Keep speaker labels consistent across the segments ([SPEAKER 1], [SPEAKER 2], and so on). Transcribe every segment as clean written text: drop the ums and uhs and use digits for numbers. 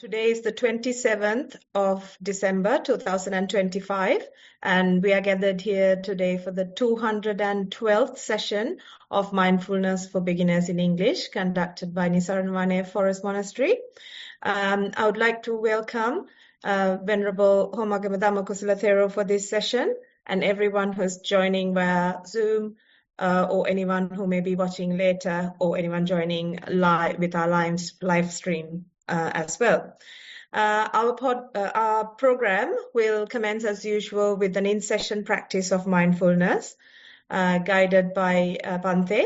[SPEAKER 1] Today is the 27th of December 2025, and we are gathered here today for the 212th session of Mindfulness for Beginners in English, conducted by Nissarana Vanaya Forest Monastery. I would like to welcome Venerable Homagama DhammaKusala Thero for this session, and everyone who's joining via Zoom, or anyone who may be watching later, or anyone joining live with our live stream as well. Our program will commence as usual with an in-session practice of mindfulness, guided by Bhante,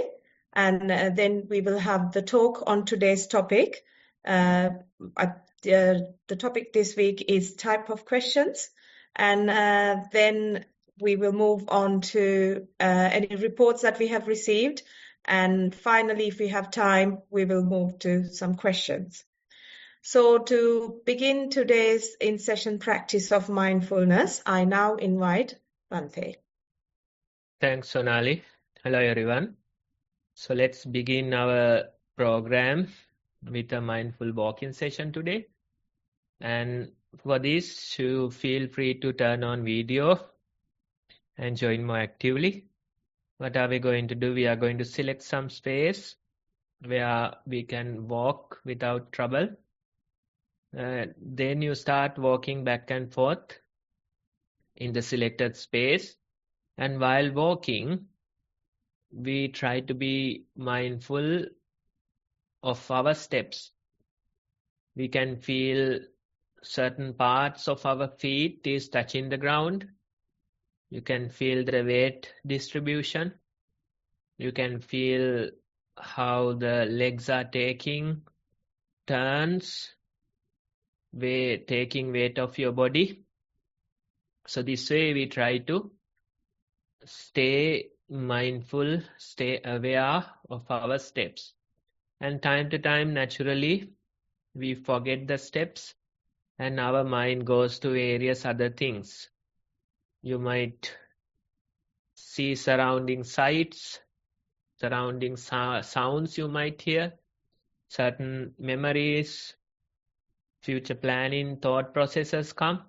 [SPEAKER 1] and then we will have the talk on today's topic. The topic this week is type of questions, and then we will move on to any reports that we have received, and finally, if we have time, we will move to some questions. So to begin today's in-session practice of mindfulness, I now invite Bhante.
[SPEAKER 2] Thanks, Sonali. Hello, everyone. So let's begin our program with a mindful walking session today. And for this, you feel free to turn on video and join more actively. What are we going to do? We are going to select some space where we can walk without trouble. Then you start walking back and forth in the selected space. And while walking, we try to be mindful of our steps. We can feel certain parts of our feet is touching the ground. You can feel the weight distribution. You can feel how the legs are taking turns, taking weight of your body. So this way we try to stay mindful, stay aware of our steps. And time to time, naturally, we forget the steps and our mind goes to various other things. You might see surrounding sights, surrounding sounds you might hear, certain memories, future planning, thought processes come.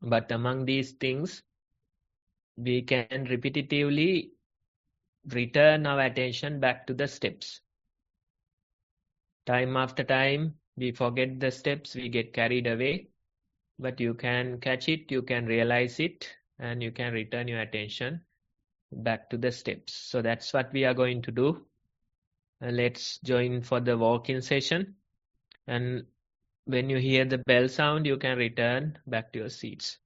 [SPEAKER 2] But among these things, we can repetitively return our attention back to the steps. Time after time, we forget the steps, we get carried away, but you can catch it, you can realize it, and you can return your attention back to the steps. So that's what we are going to do. Let's join for the walk-in session. And when you hear the bell sound, you can return back to your seats.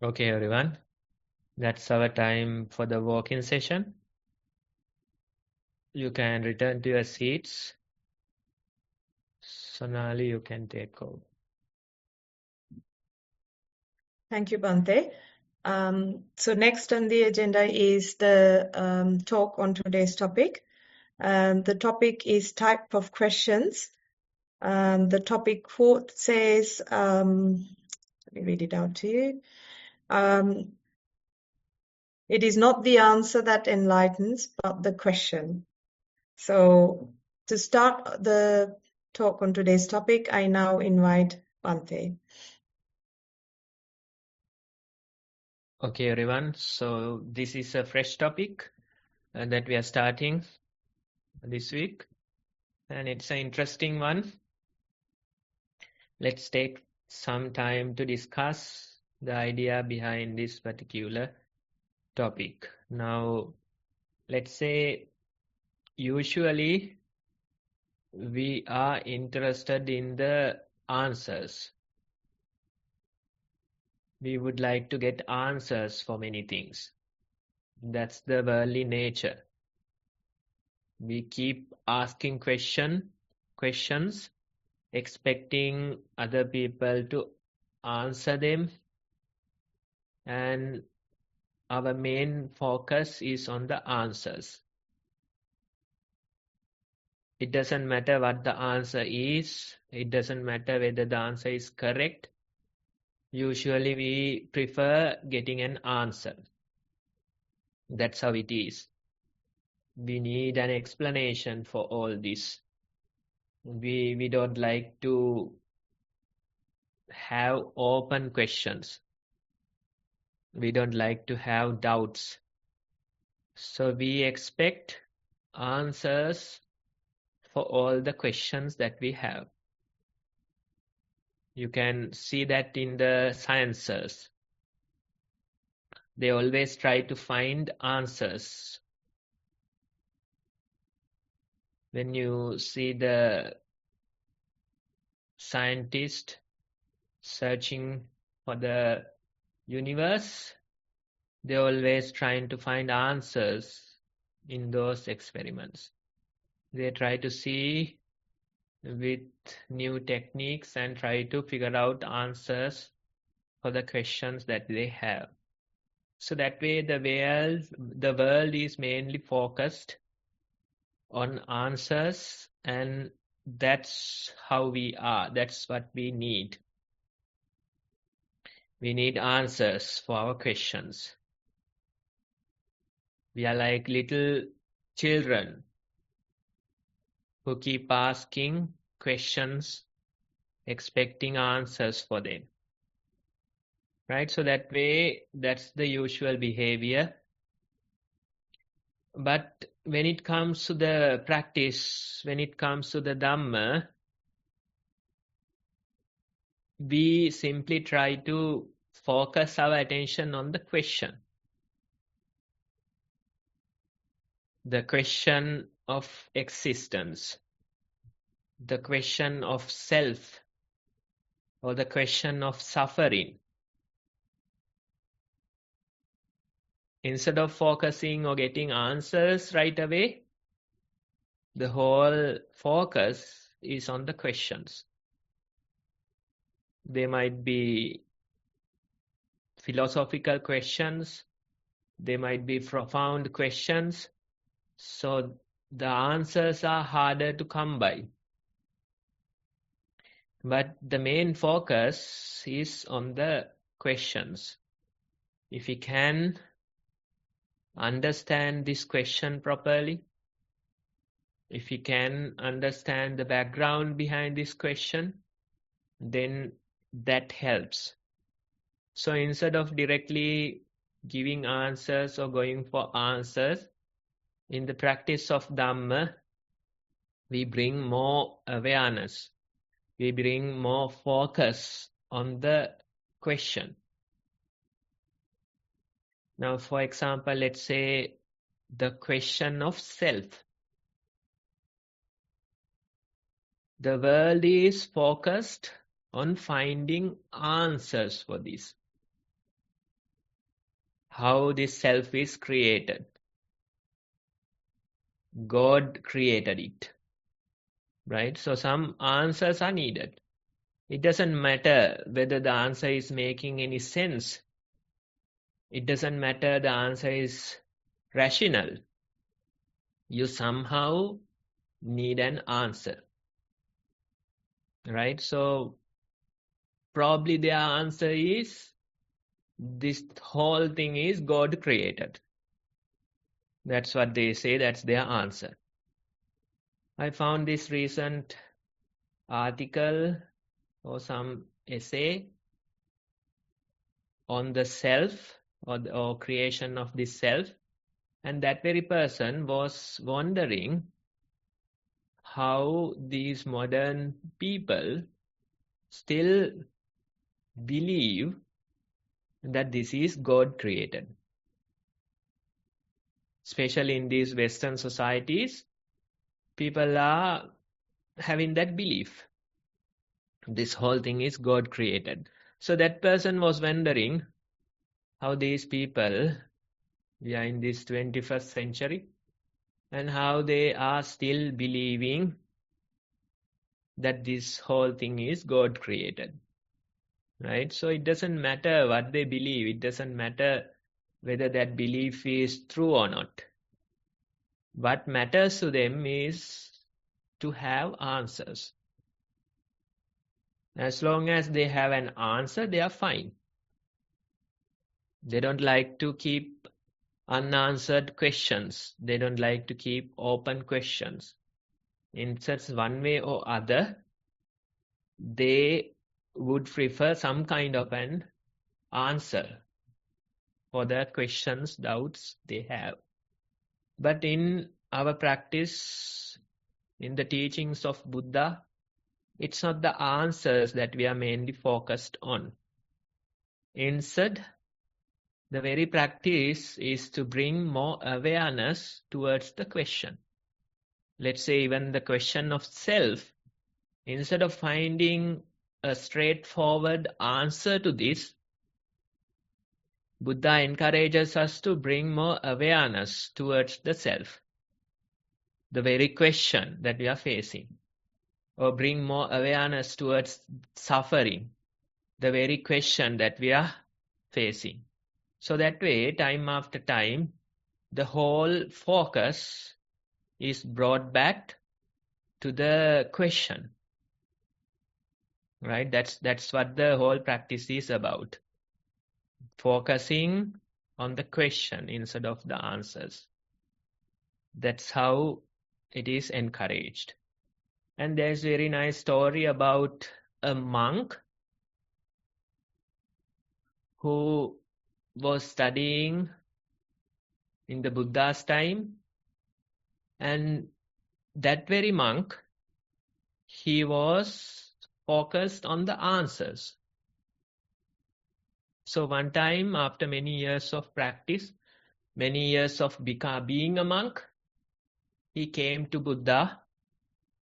[SPEAKER 2] Okay, everyone. That's our time for the walk-in session. You can return to your seats. Sonali, you can take over.
[SPEAKER 1] Thank you, Bante. So next on the agenda is the talk on today's topic. The topic is type of questions. The topic quote says, let me read it out to you. It is not the answer that enlightens, but the question. So to start the talk on today's topic, I now invite Bante.
[SPEAKER 2] Okay, everyone. So this is a fresh topic that we are starting this week, and it's an interesting one. Let's take some time to discuss the idea behind this particular topic. Now, let's say usually we are interested in the answers. We would like to get answers for many things. That's the worldly nature. We keep asking questions, expecting other people to answer them, and our main focus is on the answers. It doesn't matter what the answer is, it doesn't matter whether the answer is correct. Usually we prefer getting an answer. That's how it is. We need an explanation for all this. We don't like to have open questions. We don't like to have doubts. So we expect answers for all the questions that we have. You can see that in the sciences. They always try to find answers. When you see the scientist searching for the universe, they're always trying to find answers in those experiments. They try to see with new techniques and try to figure out answers for the questions that they have. So that way the world is mainly focused on answers, and that's how we are. That's what we need. We need answers for our questions. We are like little children who keep asking questions, expecting answers for them. Right? So that way, that's the usual behavior. But when it comes to the practice, when it comes to the Dhamma, we simply try to focus our attention on the question. The question of existence, the question of self, or the question of suffering. Instead of focusing or getting answers right away, the whole focus is on the questions. They might be philosophical questions, they might be profound questions, so the answers are harder to come by. But the main focus is on the questions. If we can understand this question properly, if we can understand the background behind this question, then that helps. So instead of directly giving answers or going for answers, in the practice of Dhamma, we bring more awareness. We bring more focus on the question. Now, for example, let's say the question of self. The world is focused on finding answers for this. how this self is created. God created it, right? So some answers are needed. It doesn't matter whether the answer is making any sense. It doesn't matter the answer is rational. You somehow need an answer, right? So probably their answer is this whole thing is God created. That's what they say, that's their answer. I found this recent article or some essay on the self or creation of this self, and that very person was wondering how these modern people still believe that this is God created. Especially in these Western societies, people are having that belief. This whole thing is God created. So that person was wondering how these people, we are in this 21st century, and how they are still believing that this whole thing is God created. Right? So it doesn't matter what they believe. It doesn't matter whether that belief is true or not. What matters to them is to have answers. As long as they have an answer, they are fine. They don't like to keep unanswered questions. They don't like to keep open questions. In such one way or other, they would prefer some kind of an answer for the questions, doubts they have. But in our practice, in the teachings of Buddha, it's not the answers that we are mainly focused on. Instead, the very practice is to bring more awareness towards the question. Let's say even the question of self, instead of finding a straightforward answer to this, Buddha encourages us to bring more awareness towards the self, the very question that we are facing, or bring more awareness towards suffering, the very question that we are facing. So that way, time after time, the whole focus is brought back to the question. Right? That's what the whole practice is about. Focusing on the question instead of the answers. That's how it is encouraged. And there's a very nice story about a monk who was studying in the Buddha's time, and that very monk, he was focused on the answers. So one time, after many years of practice, many years of being a monk, he came to Buddha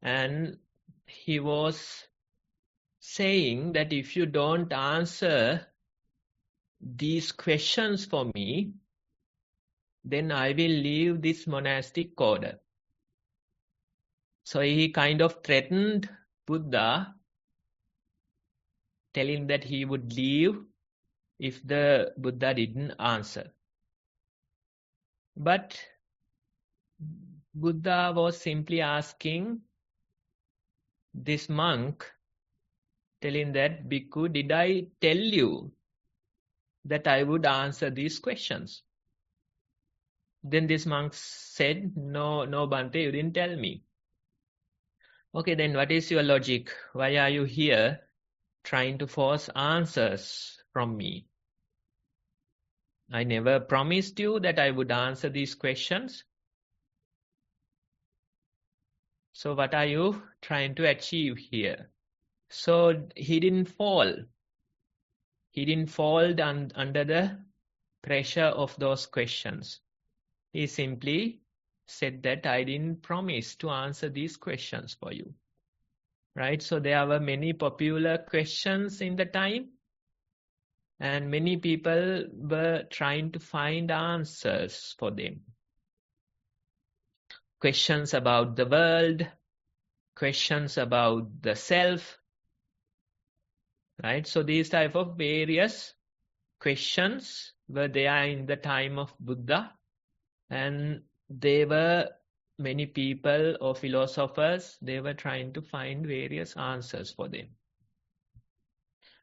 [SPEAKER 2] and he was saying that if you don't answer these questions for me, then I will leave this monastic order. So he kind of threatened Buddha, telling that he would leave if the Buddha didn't answer. But Buddha was simply asking this monk, telling that, Bhikkhu, did I tell you that I would answer these questions? Then this monk said, no, Bhante, you didn't tell me. Okay, then what is your logic? Why are you here trying to force answers from me? I never promised you that I would answer these questions. So what are you trying to achieve here? So he didn't fall. He didn't fall under the pressure of those questions. He simply said that I didn't promise to answer these questions for you. Right? So there were many popular questions in the time. and many people were trying to find answers for them. Questions about the world, questions about the self, right? So these type of various questions were there in the time of Buddha, and they were many people or philosophers, they were trying to find various answers for them.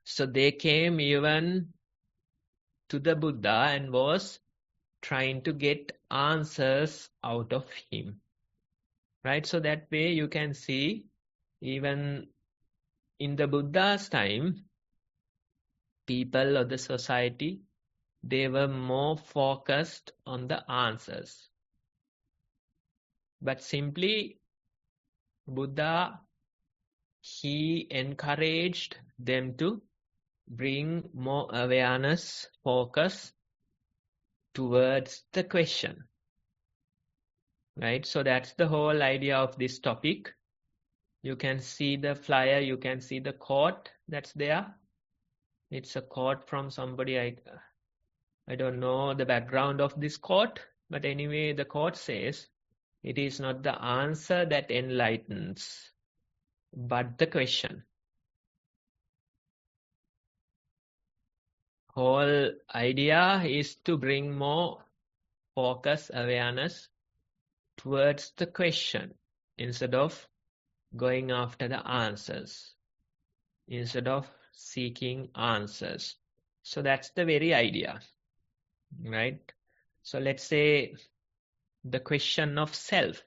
[SPEAKER 2] So they came even to the Buddha and was trying to get answers out of him, right? So that way you can see, even in the Buddha's time, people or the society, they were more focused on the answers. But simply, Buddha, he encouraged them to bring more awareness, focus towards the question, right? So that's the whole idea of this topic. You can see the flyer, you can see the quote that's there. It's a quote from somebody, I don't know the background of this quote, but anyway, the quote says, "It is not the answer that enlightens, but the question." Whole idea is to bring more focus, awareness towards the question instead of going after the answers, instead of seeking answers. So that's the very idea, right? So let's say the question of self.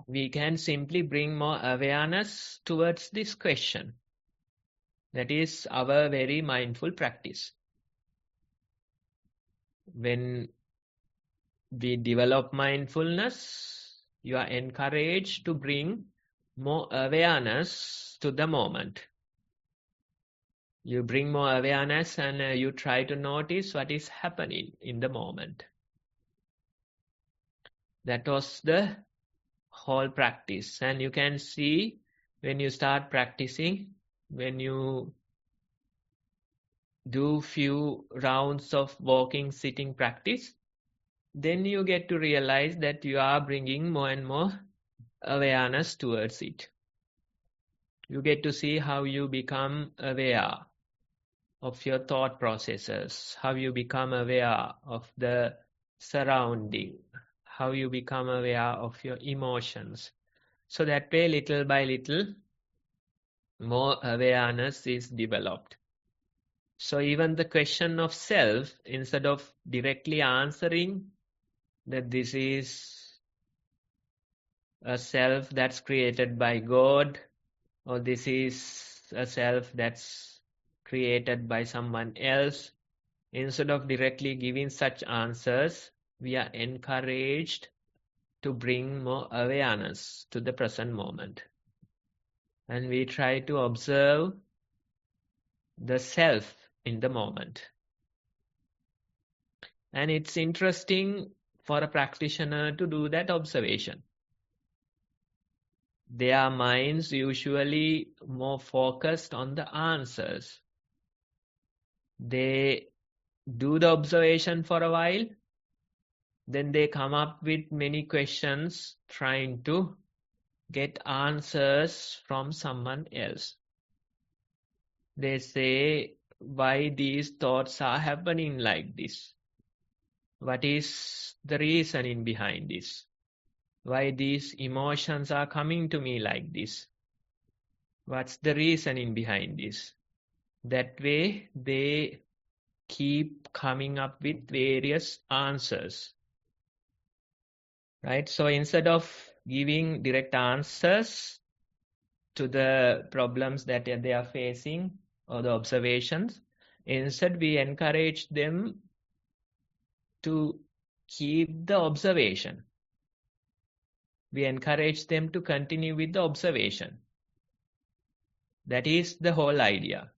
[SPEAKER 2] We can simply bring more awareness towards this question. That is our very mindful practice. When we develop mindfulness, you are encouraged to bring more awareness to the moment. You bring more awareness and you try to notice what is happening in the moment. That was the whole practice. And you can see when you start practicing, when you do few rounds of walking, sitting practice, then you get to realize that you are bringing more and more awareness towards it. You get to see how you become aware of your thought processes, how you become aware of the surrounding, how you become aware of your emotions. So that way, little by little, more awareness is developed. So even the question of self, instead of directly answering that this is a self that's created by God, or this is a self that's created by someone else, instead of directly giving such answers, we are encouraged to bring more awareness to the present moment. And we try to observe the self in the moment. And it's interesting for a practitioner to do that observation. Their minds usually more focused on the answers. They do the observation for a while, then they come up with many questions trying to get answers from someone else. They say, why these thoughts are happening like this? What is the reasoning behind this? Why these emotions are coming to me like this? What's the reasoning behind this? That way, they keep coming up with various answers. Right? So instead of giving direct answers to the problems that they are facing or the observations, instead we encourage them to keep the observation. We encourage them to continue with the observation. That is the whole idea.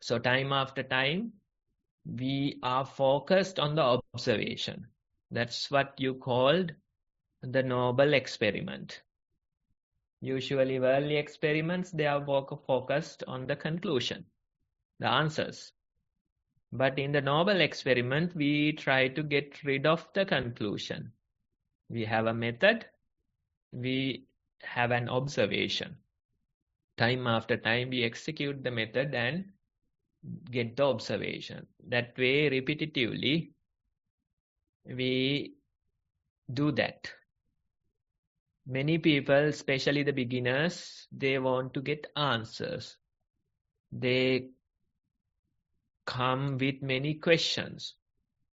[SPEAKER 2] So time after time, we are focused on the observation. That's what you called the noble experiment. Usually worldly experiments, they are focused on the conclusion. the answers. But in the normal experiment, we try to get rid of the conclusion. We have a method, we have an observation. Time after time, we execute the method and get the observation. That way, repetitively, we do that. Many people, especially the beginners, they want to get answers. They come with many questions.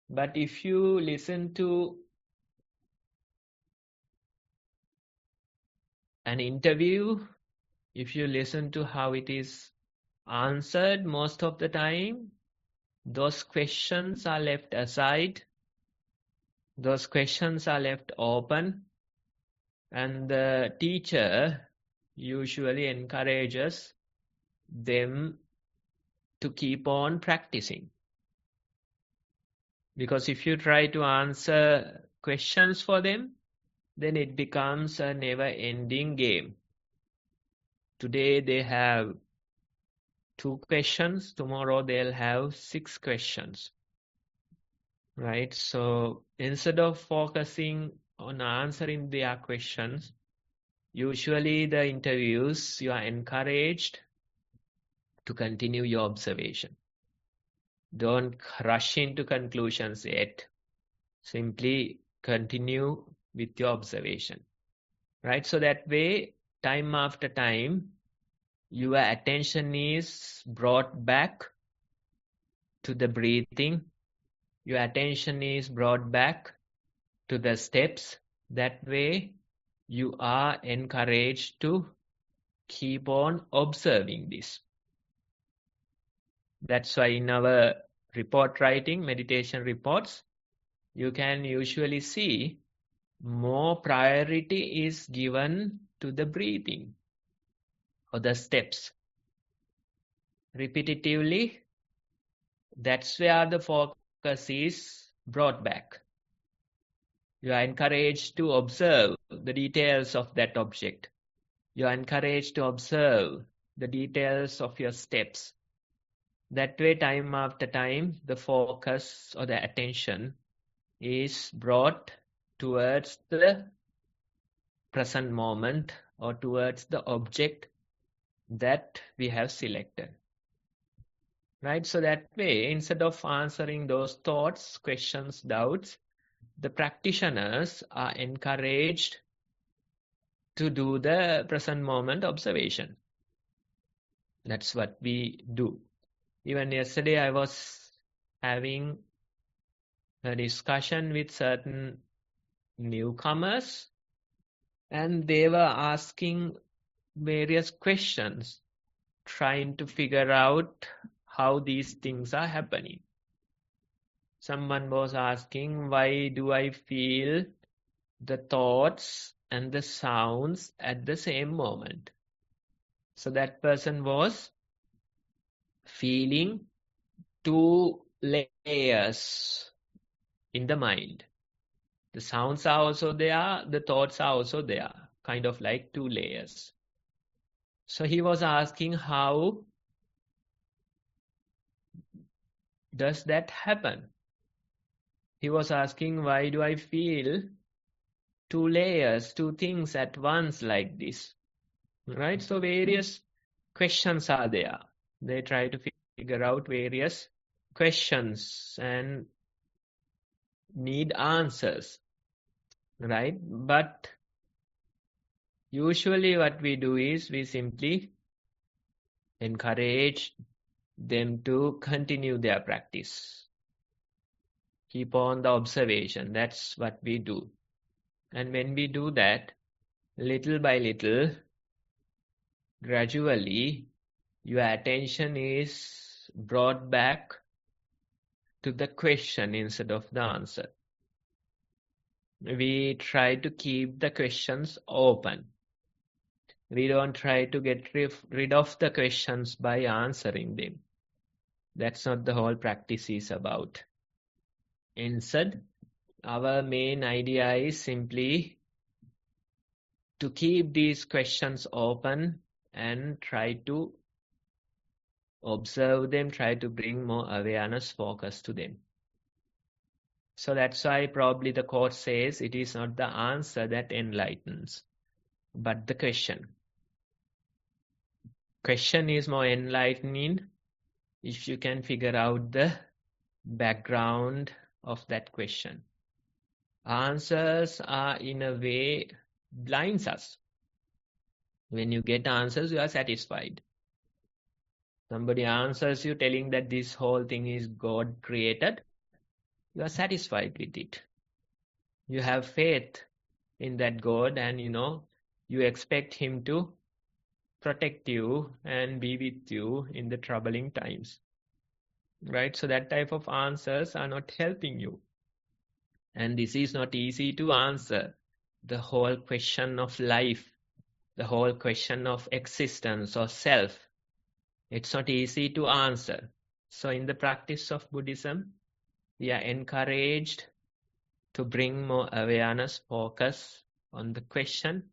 [SPEAKER 2] But if you listen to an interview, if you listen to how it is answered, most of the time, those questions are left aside. Those questions are left open. And the teacher usually encourages them to keep on practicing. Because if you try to answer questions for them, then it becomes a never-ending game. Today they have 2 questions, tomorrow they'll have 6 questions. Right? So instead of focusing on answering their questions, usually the interviews, you are encouraged to continue your observation. Don't rush into conclusions yet. Simply continue with your observation. Right? So that way, time after time, your attention is brought back to the breathing. Your attention is brought back to the steps. That way, you are encouraged to keep on observing this. That's why in our report writing, meditation reports, you can usually see more priority is given to the breathing or the steps. Repetitively, that's where the focus is brought back. You are encouraged to observe the details of that object. You are encouraged to observe the details of your steps. That way, time after time, the focus or the attention is brought towards the present moment or towards the object that we have selected. Right? So that way, instead of answering those thoughts, questions, doubts, the practitioners are encouraged to do the present moment observation. That's what we do. Even yesterday, I was having a discussion with certain newcomers, and they were asking various questions, trying to figure out how these things are happening. Someone was asking, why do I feel the thoughts and the sounds at the same moment? So that person was feeling 2 layers in the mind. The sounds are also there, the thoughts are also there, kind of like 2 layers. So he was asking, how does that happen? He was asking, why do I feel 2 layers, 2 things at once like this? Right? So various questions are there. They try to figure out various questions and need answers. Right? But usually what we do is we simply encourage them to continue their practice. Keep on the observation. That's what we do. And when we do that, little by little, gradually, your attention is brought back to the question instead of the answer. We try to keep the questions open. We don't try to get rid of the questions by answering them. That's not the whole practice is about. Instead, our main idea is simply to keep these questions open and try to observe them, try to bring more awareness, focus to them. So that's why probably the quote says it is not the answer that enlightens, but the question. Question is more enlightening if you can figure out the background of that question. Answers are in a way blinds us. When you get answers, you are satisfied. Somebody answers you telling that this whole thing is God created, you are satisfied with it. You have faith in that God, and you expect Him to protect you and be with you in the troubling times. Right? So that type of answers are not helping you. And this is not easy to answer. The whole question of life, the whole question of existence or self, it's not easy to answer. So in the practice of Buddhism, we are encouraged to bring more awareness, focus on the question,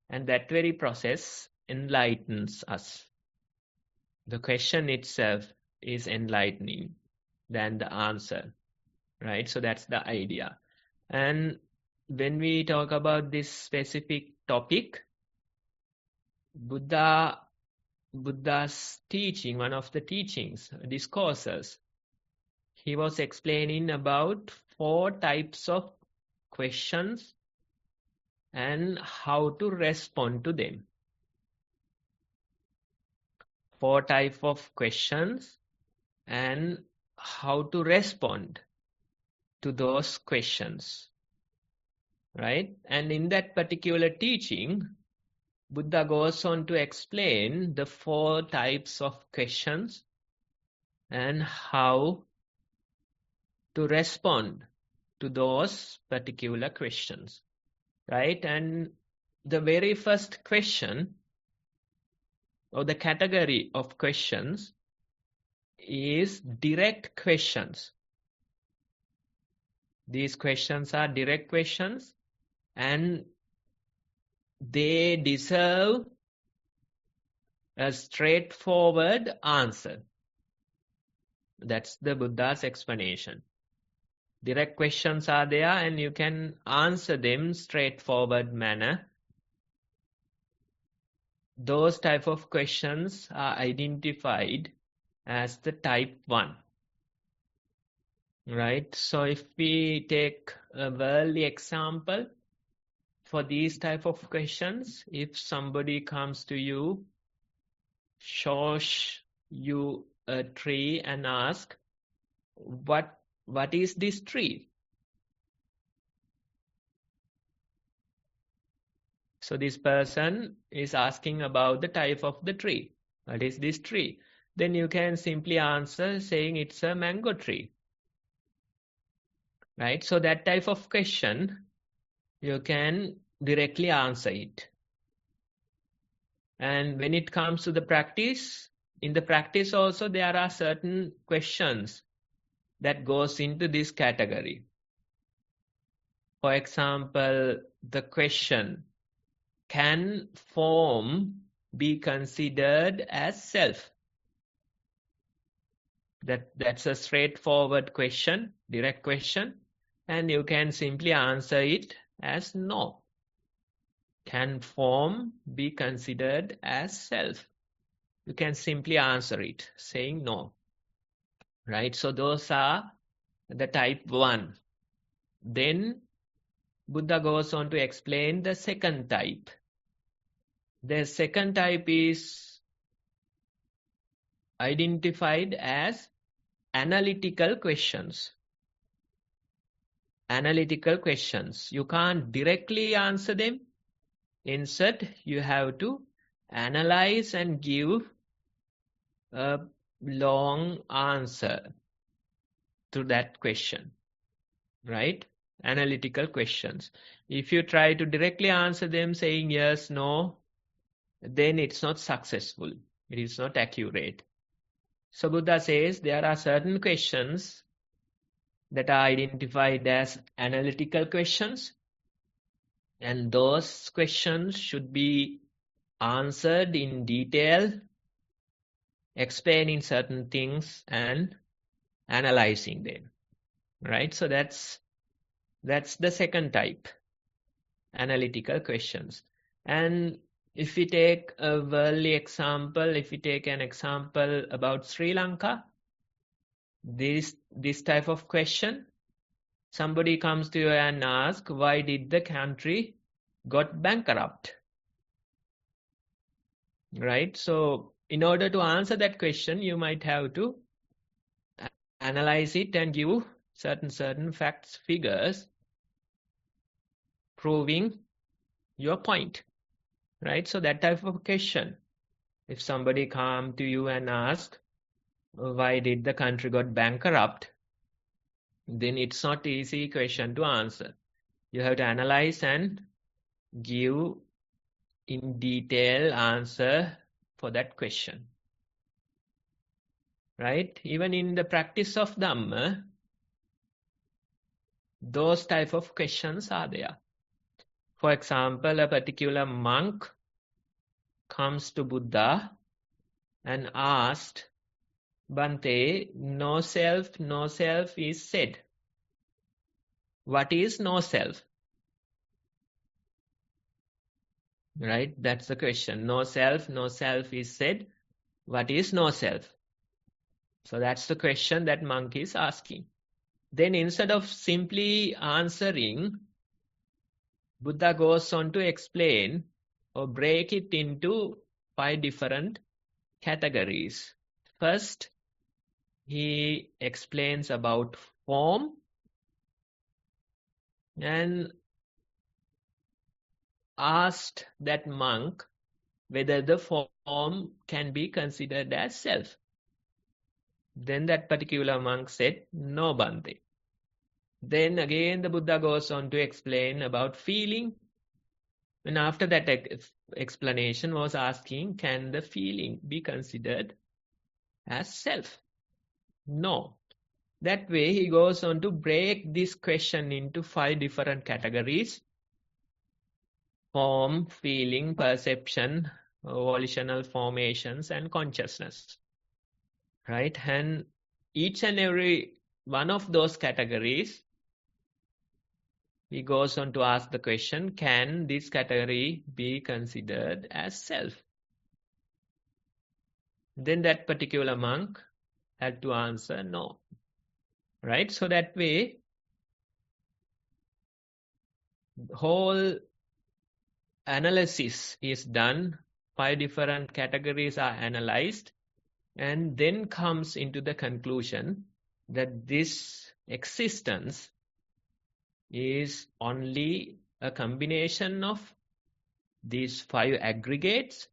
[SPEAKER 2] and that very process enlightens us. The question itself is enlightening than the answer, right? So that's the idea. And when we talk about this specific topic, Buddha's teaching, one of the teachings, discourses, he was explaining about 4 types of questions and how to respond to them. 4 types of questions and how to respond to those questions, right? And in that particular teaching, Buddha goes on to explain the 4 types of questions and how to respond to those particular questions, right? And the very first question, or the category of questions, is direct questions. These questions are direct questions, and they deserve a straightforward answer. That's the Buddha's explanation. Direct questions are there, and you can answer them straightforward manner. Those type of questions are identified as the type 1. Right? So if we take a worldly example for these type of questions, if somebody comes to you, shows you a tree and asks, what is this tree? So this person is asking about the type of the tree. What is this tree? Then you can simply answer saying it's a mango tree. Right? So that type of question, you can directly answer it. And when it comes to the practice, in the practice also there are certain questions that goes into this category. For example, the question, can form be considered as self? That's a straightforward question, direct question, and you can simply answer it as no. Can form be considered as self? You can simply answer it saying no. Right? So those are the type 1. Then Buddha goes on to explain the second type. The second type is identified as analytical questions. Analytical questions. You can't directly answer them. Instead, you have to analyze and give a long answer to that question. Right? Analytical questions. If you try to directly answer them saying yes, no, then it's not successful. It is not accurate. So Buddha says there are certain questions that are identified as analytical questions, and those questions should be answered in detail explaining certain things and analyzing them, right? So that's the second type, analytical questions. And if we take a worldly example, if we take an example about Sri Lanka, this type of question, somebody comes to you and asks, why did the country got bankrupt? Right? So in order to answer that question, you might have to analyze it and give certain facts, figures, proving your point. Right? So that type of question, if somebody come to you and ask, why did the country got bankrupt? Then it's not easy question to answer. You have to analyze and give in detail answer for that question. Right? Even in the practice of Dhamma, those type of questions are there. For example, a particular monk comes to Buddha and asked, Bhante, no self is said. What is no self? Right? That's the question. No self is said. What is no self? So that's the question that monk is asking. Then instead of simply answering, Buddha goes on to explain or break it into 5 different categories. First, he explains about form and asked that monk whether the form can be considered as self. Then that particular monk said, no, Bhante. Then again the Buddha goes on to explain about feeling. And after that explanation was asking, can the feeling be considered as self? No. That way he goes on to break this question into 5 different categories. Form, feeling, perception, volitional formations, and consciousness. Right? And each and every one of those categories, he goes on to ask the question, can this category be considered as self? Then that particular monk had to answer no. Right? So that way, the whole analysis is done, 5 different categories are analyzed, and then comes into the conclusion that this existence is only a combination of these 5 aggregates.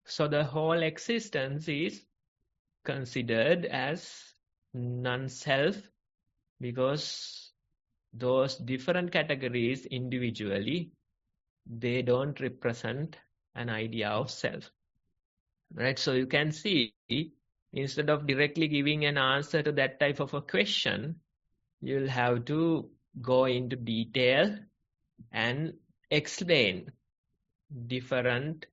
[SPEAKER 2] So the whole existence is considered as non-self because those different categories individually, they don't represent an idea of self. Right? So you can see, instead of directly giving an answer to that type of a question, you'll have to go into detail and explain different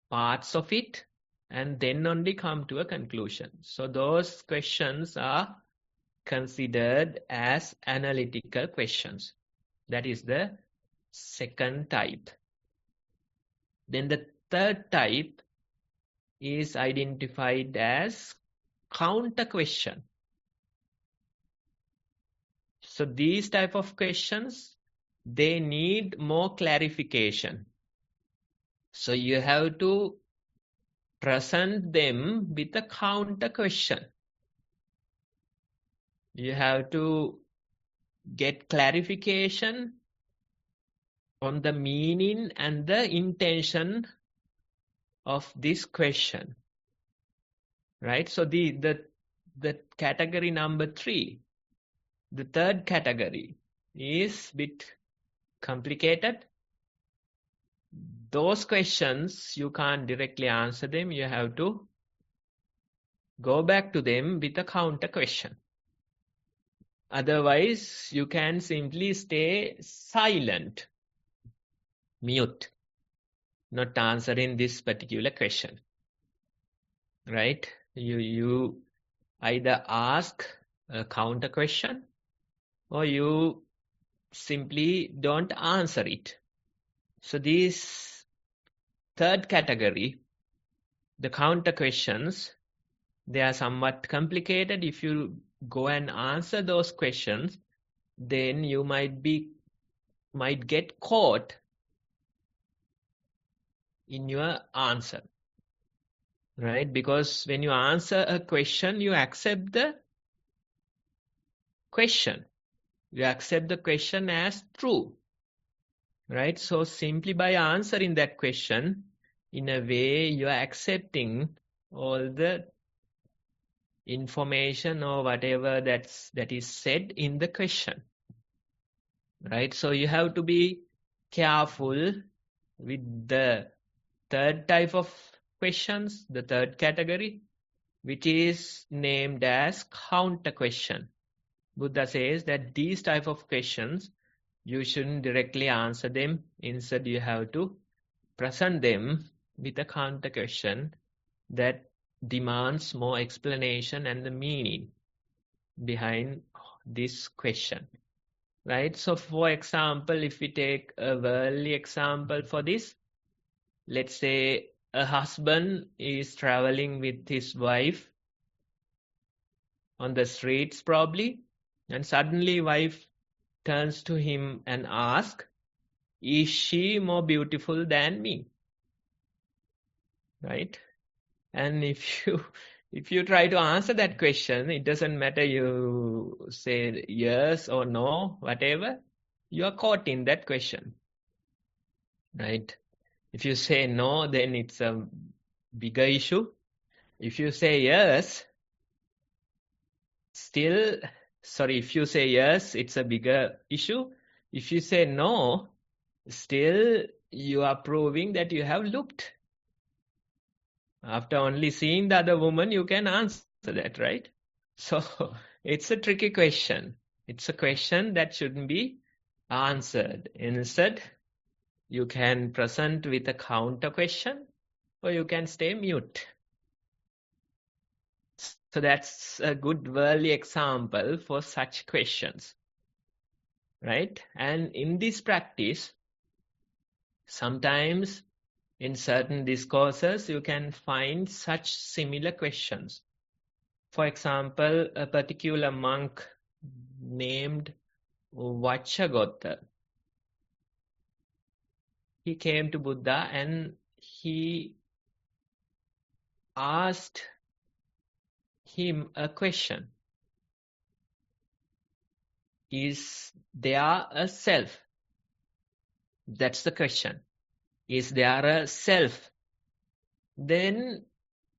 [SPEAKER 2] parts of it and then only come to a conclusion. So those questions are considered as analytical questions. That is the second type. Then the third type is identified as counter question. So these type of questions, they need more clarification. So you have to present them with a counter question. You have to get clarification on the meaning and the intention of this question. Right? So the category number 3, the third category is a bit complicated. Those questions, you can't directly answer them. You have to go back to them with a counter question. Otherwise, you can simply stay silent, mute, not answering this particular question. right? You either ask a counter question or you simply don't answer it. So this third category, the counter questions, they are somewhat complicated. If you go and answer those questions, then you might get caught in your answer, right? Because when you answer a question, you accept the question. You accept the question as true, right? So simply by answering that question, in a way, you are accepting all the information or whatever that is said in the question, right? So you have to be careful with the third type of questions, the third category, which is named as counter question. Buddha says that these type of questions, you shouldn't directly answer them. Instead, you have to present them with a counter question that demands more explanation and the meaning behind this question, right? So, for example, if we take a worldly example for this, let's say a husband is traveling with his wife on the streets probably, and suddenly wife turns to him and asks, is she more beautiful than me? Right? And if you try to answer that question, it doesn't matter you say yes or no, whatever, you are caught in that question. Right? If you say no, then it's a bigger issue. If you say yes, if you say yes, it's a bigger issue. If you say no, still you are proving that you have looked. After only seeing the other woman, you can answer that, right? So it's a tricky question. It's a question that shouldn't be answered. Instead, you can present with a counter question or you can stay mute. So that's a good worldly example for such questions, right? And in this practice, sometimes in certain discourses, you can find such similar questions. For example, a particular monk named Vachagota, he came to Buddha and he asked him a question. Is there a self? That's the question. Is there a self? Then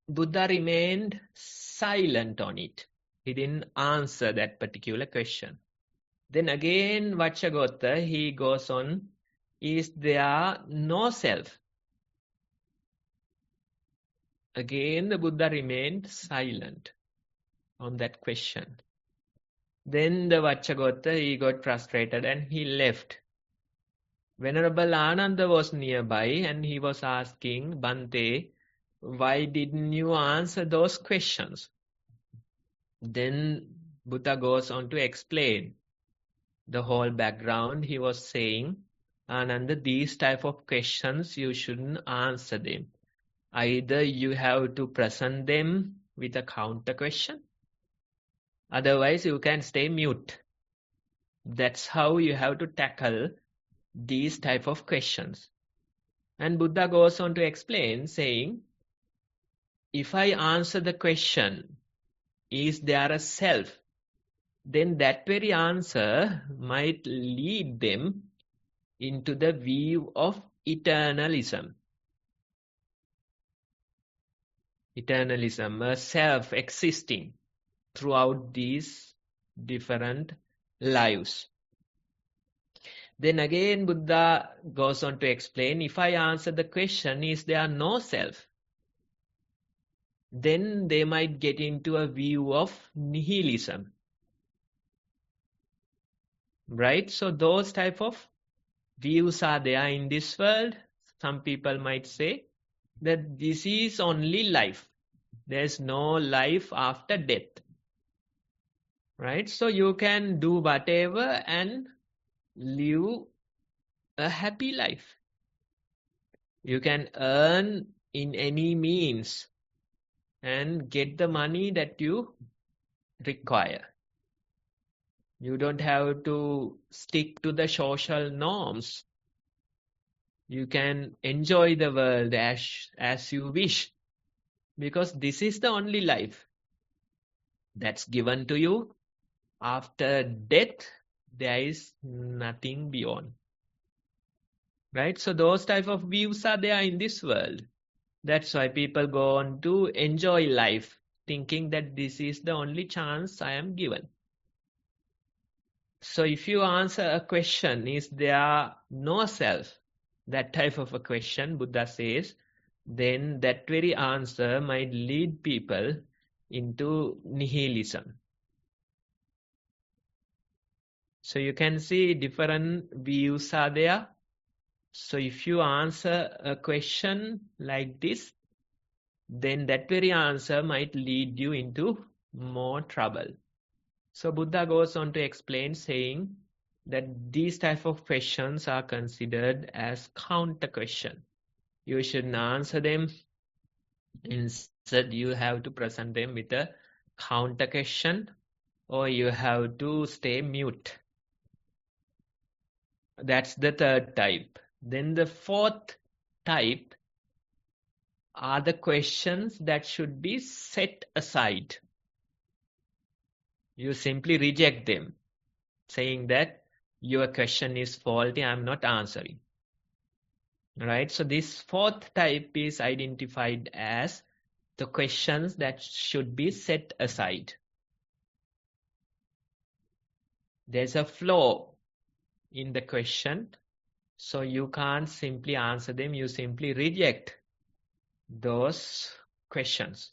[SPEAKER 2] Buddha remained silent on it. He didn't answer that particular question. Then again, Vachagota, he goes on, is there no self? Again, the Buddha remained silent on that question. Then the Vachagota, he got frustrated and he left. Venerable Ananda was nearby and he was asking, Bhante, why didn't you answer those questions? Then Buddha goes on to explain the whole background. He was saying, Ananda, these type of questions, you shouldn't answer them. Either you have to present them with a counter question, otherwise you can stay mute. That's how you have to tackle these type of questions. And Buddha goes on to explain, saying, if I answer the question, is there a self? Then that very answer might lead them into the view of eternalism. Eternalism, a self existing throughout these different lives. Then again, Buddha goes on to explain, if I answer the question, is there no self? Then they might get into a view of nihilism. Right? So those type of views are there in this world. Some people might say that this is only life. There's no life after death. Right? So you can do whatever and live a happy life. You can earn in any means and get the money that you require. You don't have to stick to the social norms. You can enjoy the world as you wish, because this is the only life that's given to you. After death, there is nothing beyond. Right? So those type of views are there in this world. That's why people go on to enjoy life, thinking that this is the only chance I am given. So if you answer a question, is there no self? That type of a question, Buddha says, then that very answer might lead people into nihilism. So you can see different views are there. So if you answer a question like this, then that very answer might lead you into more trouble. So Buddha goes on to explain, saying that these type of questions are considered as counter question. You shouldn't answer them. Instead, you have to present them with a counter question, or you have to stay mute. That's the third type. Then the fourth type are the questions that should be set aside. You simply reject them, saying that your question is faulty, I'm not answering. Right? So this fourth type is identified as the questions that should be set aside. There's a flaw in the question, so you can't simply answer them, you simply reject those questions.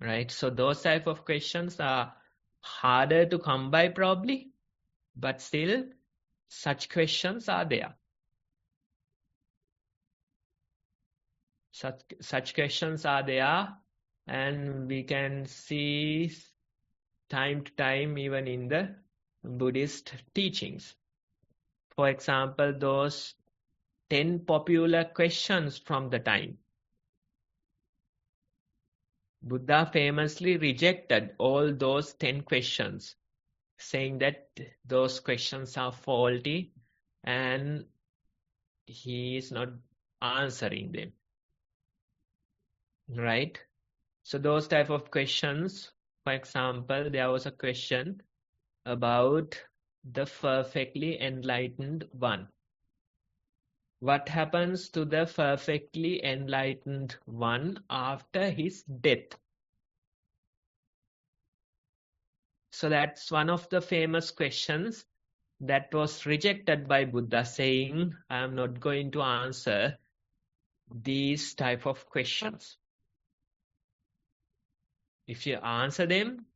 [SPEAKER 2] Right? So those type of questions are harder to come by probably, but still such questions are there. Such questions are there, and we can see time to time even in the Buddhist teachings. For example, those 10 popular questions from the time. Buddha famously rejected all those 10 questions, saying that those questions are faulty and he is not answering them. Right? So those type of questions, for example, there was a question about the perfectly enlightened one. What happens to the perfectly enlightened one after his death? So that's one of the famous questions that was rejected by Buddha, saying, I am not going to answer these type of questions. If you answer them,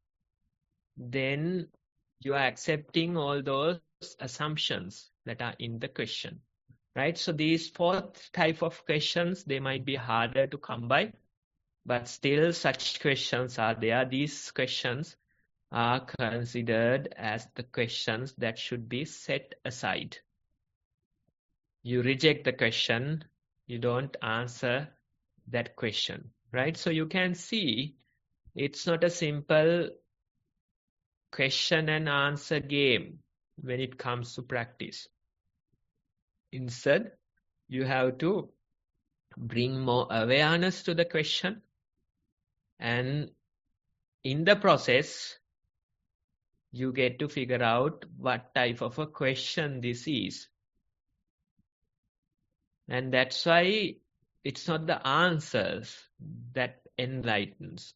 [SPEAKER 2] then you are accepting all those assumptions that are in the question. Right? So these fourth type of questions, they might be harder to come by, but still such questions are there. These questions are considered as the questions that should be set aside. You reject the question, you don't answer that question. Right? So you can see it's not a simple question and answer game when it comes to practice. Instead, you have to bring more awareness to the question, and in the process, you get to figure out what type of a question this is. And that's why it's not the answers that enlightens.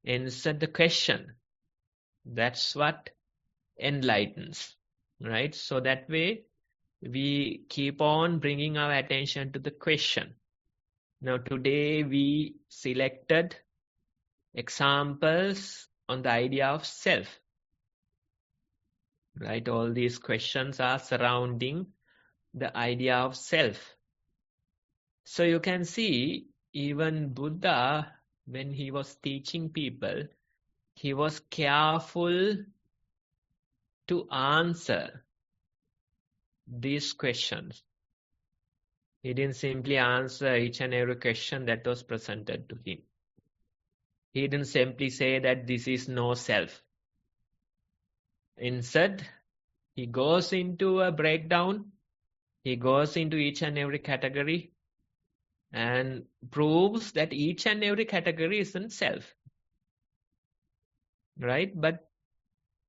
[SPEAKER 2] Instead, the question. That's what enlightens. Right? So that way, we keep on bringing our attention to the question. Now today we selected examples on the idea of self. Right? All these questions are surrounding the idea of self. So you can see even Buddha when he was teaching people, he was careful to answer these questions. He didn't simply answer each and every question that was presented to him. He didn't simply say that this is no self. Instead, he goes into a breakdown. He goes into each and every category and proves that each and every category isn't self. Right? But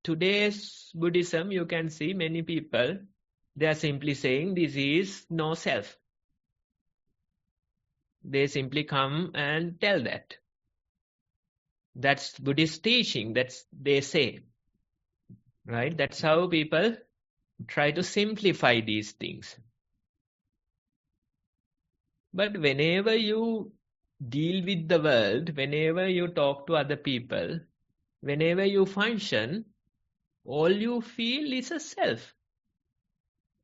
[SPEAKER 2] today's Buddhism, you can see many people, they are simply saying this is no self. They simply come and tell that. That's Buddhist teaching, that's they say. Right? That's how people try to simplify these things. But whenever you deal with the world, whenever you talk to other people, whenever you function, all you feel is a self.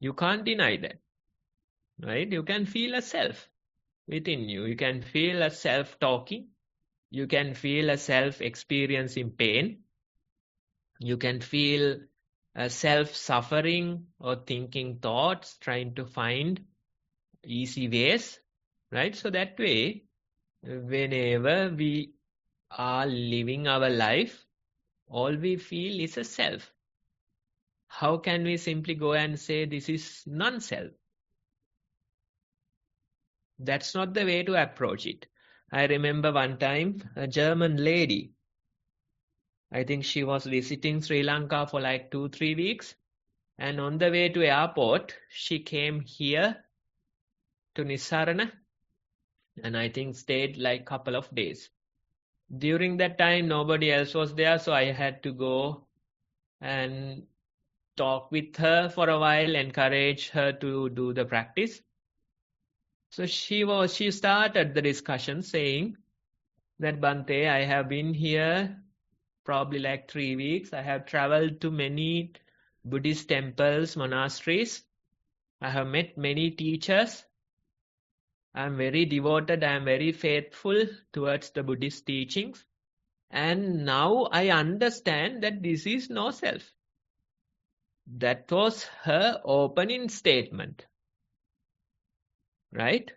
[SPEAKER 2] You can't deny that. Right? You can feel a self within you. You can feel a self talking. You can feel a self experiencing pain. You can feel a self suffering or thinking thoughts, trying to find easy ways. Right? So that way, whenever we are living our life, all we feel is a self. How can we simply go and say this is non-self? That's not the way to approach it. I remember one time a German lady, I think she was visiting Sri Lanka for like 2-3 weeks, and on the way to airport, she came here to Nissarana, and I think stayed like couple of days. During that time, nobody else was there, so I had to go and talk with her for a while, encourage her to do the practice. So she started the discussion saying that, Bhante, I have been here probably like 3 weeks. I have traveled to many Buddhist temples, monasteries. I have met many teachers. I am very devoted. I am very faithful towards the Buddhist teachings. And now I understand that this is no self. That was her opening statement. Right?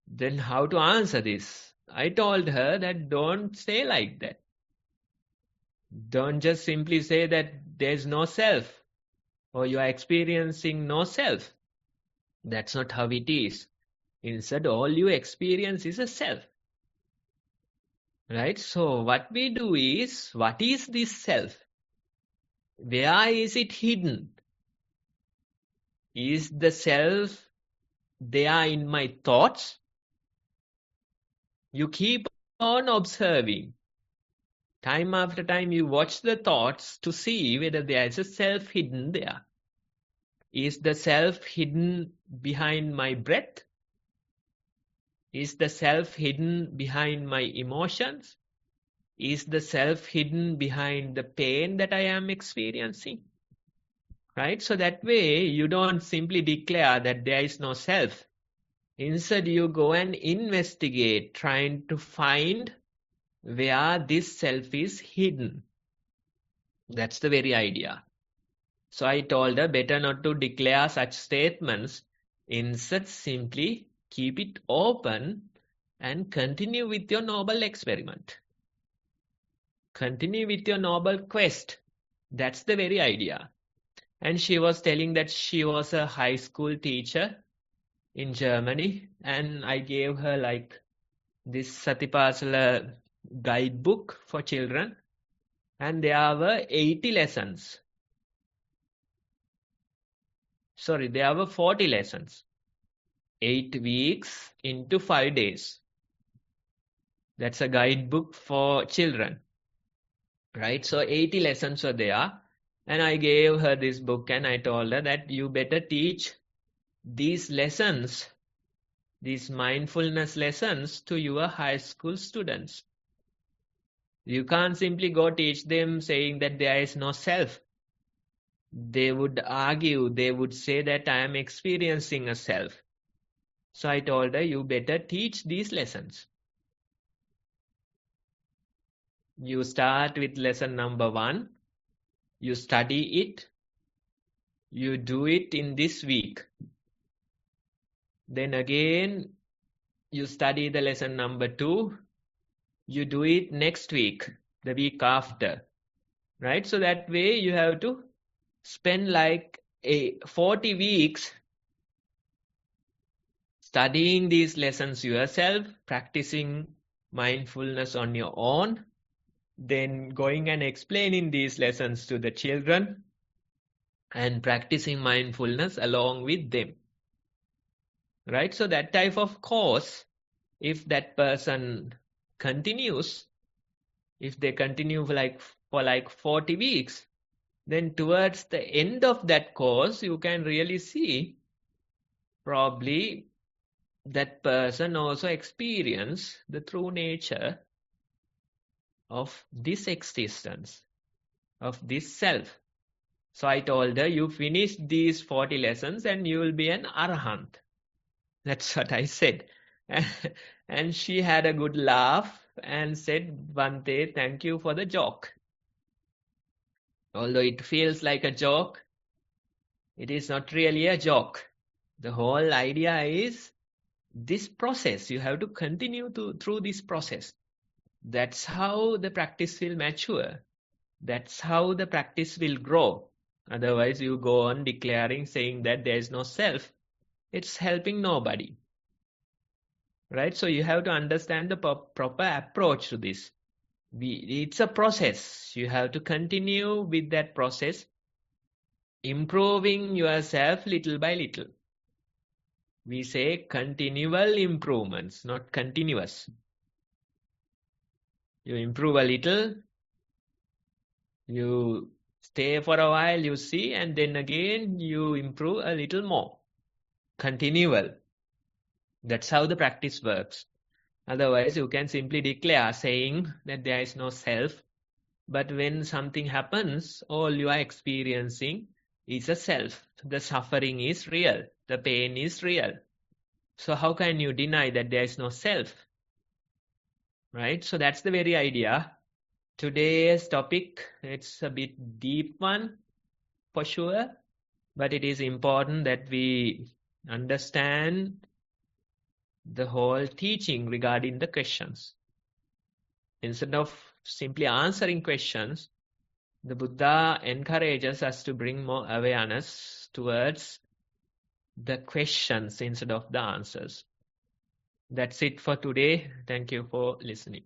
[SPEAKER 2] Then how to answer this? I told her that don't say like that. Don't just simply say that there's no self or you are experiencing no self. That's not how it is. Instead, all you experience is a self. Right? So what we do is, what is this self? Where is it hidden? Is the self there in my thoughts? You keep on observing. Time after time you watch the thoughts to see whether there is a self hidden there. Is the self hidden behind my breath? Is the self hidden behind my emotions? Is the self hidden behind the pain that I am experiencing? Right? So that way you don't simply declare that there is no self. Instead you go and investigate, trying to find where this self is hidden. That's the very idea. So I told her better not to declare such statements. Instead, simply keep it open and continue with your noble experiment. Continue with your noble quest. That's the very idea. And she was telling that she was a high school teacher in Germany, and I gave her like this Satipasala guidebook for children, and there were 80 lessons. Sorry, there were 40 lessons. 8 weeks into 5 days. That's a guidebook for children. Right? So 80 lessons were there. And I gave her this book and I told her that you better teach these lessons, these mindfulness lessons to your high school students. You can't simply go teach them saying that there is no self. They would argue, they would say that I am experiencing a self. So I told her, you better teach these lessons. You start with lesson number 1. You study it. You do it in this week. Then again, you study the lesson number 2. You do it next week, the week after. Right? So that way you have to spend like 40 weeks studying these lessons yourself, practicing mindfulness on your own, then going and explaining these lessons to the children and practicing mindfulness along with them. Right? So that type of course, if that person continues, if they continue for like 40 weeks, then towards the end of that course, you can really see probably that person also experience the true nature of this existence, of this self. So I told her, you finish these 40 lessons and you will be an arahant. That's what I said. And she had a good laugh and said, Bhante, thank you for the joke. Although it feels like a joke, it is not really a joke. The whole idea is this process. You have to continue through this process. That's how the practice will mature. That's how the practice will grow. Otherwise, you go on declaring, saying that there is no self. It's helping nobody. Right? So you have to understand the proper approach to this. It's a process. You have to continue with that process, improving yourself little by little. We say continual improvements, not continuous. You improve a little, you stay for a while, you see, and then again you improve a little more. Continual. That's how the practice works. Otherwise, you can simply declare saying that there is no self. But when something happens, all you are experiencing is a self. The suffering is real. The pain is real. So how can you deny that there is no self? Right? So that's the very idea. Today's topic, it's a bit deep one for sure, but it is important that we understand the whole teaching regarding the questions. Instead of simply answering questions, the Buddha encourages us to bring more awareness towards the questions instead of the answers. That's it for today. Thank you for listening.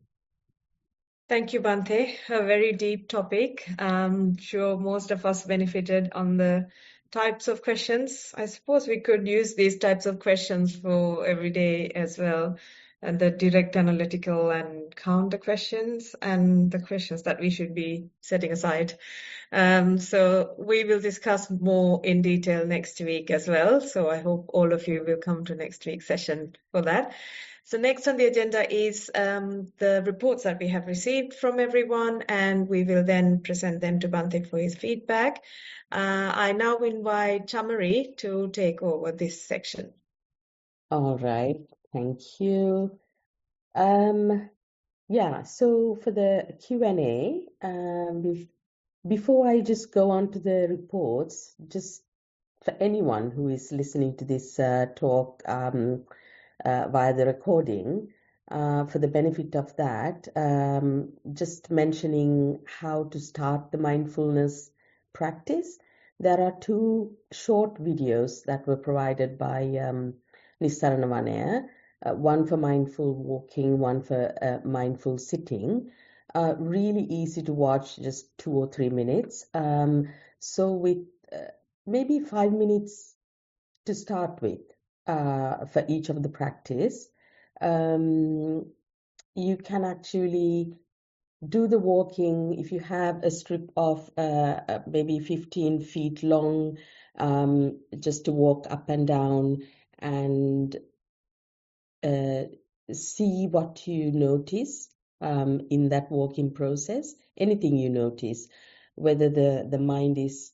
[SPEAKER 1] Thank you, Bhante. A very deep topic. I'm sure most of us benefited on the types of questions. I suppose we could use these types of questions for every day as well, and the direct analytical and counter questions, and the questions that we should be setting aside. So we will discuss more in detail next week as well. So I hope all of you will come to next week's session for that. So next on the agenda is the reports that we have received from everyone, and we will then present them to Bhante for his feedback. I now invite Chamari to take over this section.
[SPEAKER 3] All right, thank you. Yeah, so for the Q&A, before I just go on to the reports, just for anyone who is listening to this talk via the recording, for the benefit of that, just mentioning how to start the mindfulness practice. There are 2 short videos that were provided by Nissarana Vanaya, one for mindful walking, one for mindful sitting. Really easy to watch, just 2 or 3 minutes. So with maybe 5 minutes to start with for each of the practice, you can actually do the walking. If you have a strip of maybe 15 feet long, just to walk up and down and see what you notice in that walking process, anything you notice, whether the mind is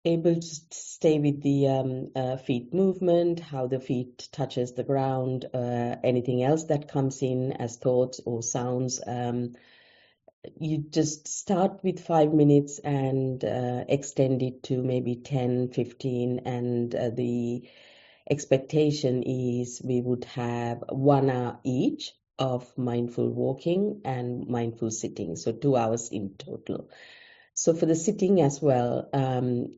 [SPEAKER 3] able to stay with the feet movement, how the feet touches the ground, anything else that comes in as thoughts or sounds. you just start with 5 minutes and extend it to maybe 10, 15, and the expectation is we would have 1 hour each of mindful walking and mindful sitting, so 2 hours in total. So for the sitting as well,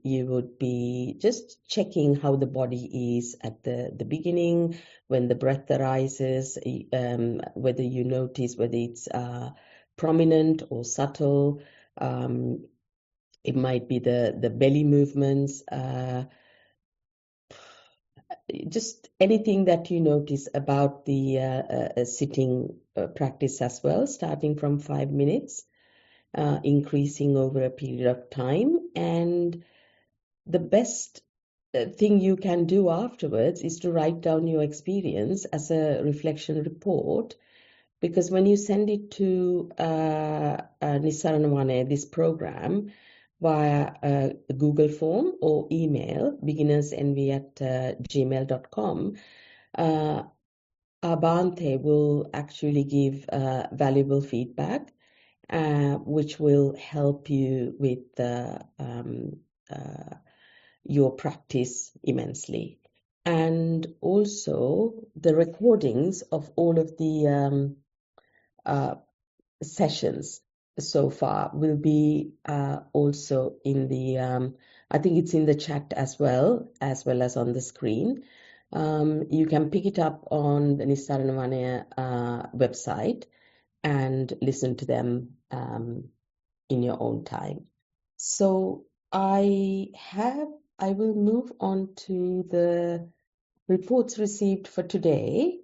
[SPEAKER 3] you would be just checking how the body is at the beginning, when the breath arises, whether you notice whether it's prominent or subtle. It might be the belly movements, just anything that you notice about the sitting practice as well, starting from 5 minutes. Increasing over a period of time. And the best thing you can do afterwards is to write down your experience as a reflection report, because when you send it to Nissarana, this program, via a Google form or email, beginnersenvy@gmail.com, Bhante will actually give valuable feedback, which will help you with your practice immensely. And also the recordings of all of the sessions so far will be also in the, I think it's in the chat as well as on the screen. You can pick it up on the Nissarana website and listen to them in your own time. So I will move on to the reports received for today.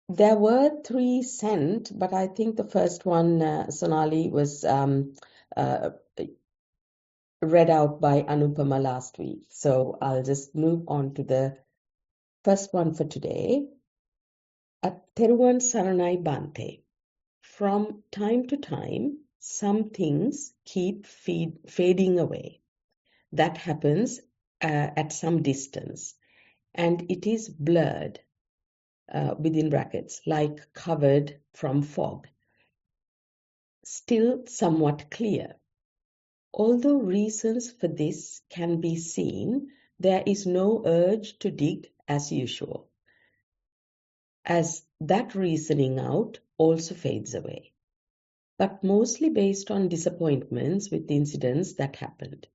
[SPEAKER 3] There were 3 sent, but I think the first one, Sonali, was read out by Anupama last week. So I'll just move on to the first one for today. Theruvan Saranai Bhante. From time to time, some things keep fading away. That happens at some distance, and it is blurred, within brackets, like covered from fog, still somewhat clear. Although reasons for this can be seen, there is no urge to dig as usual, as that reasoning out also fades away, but mostly based on disappointments with incidents that happened.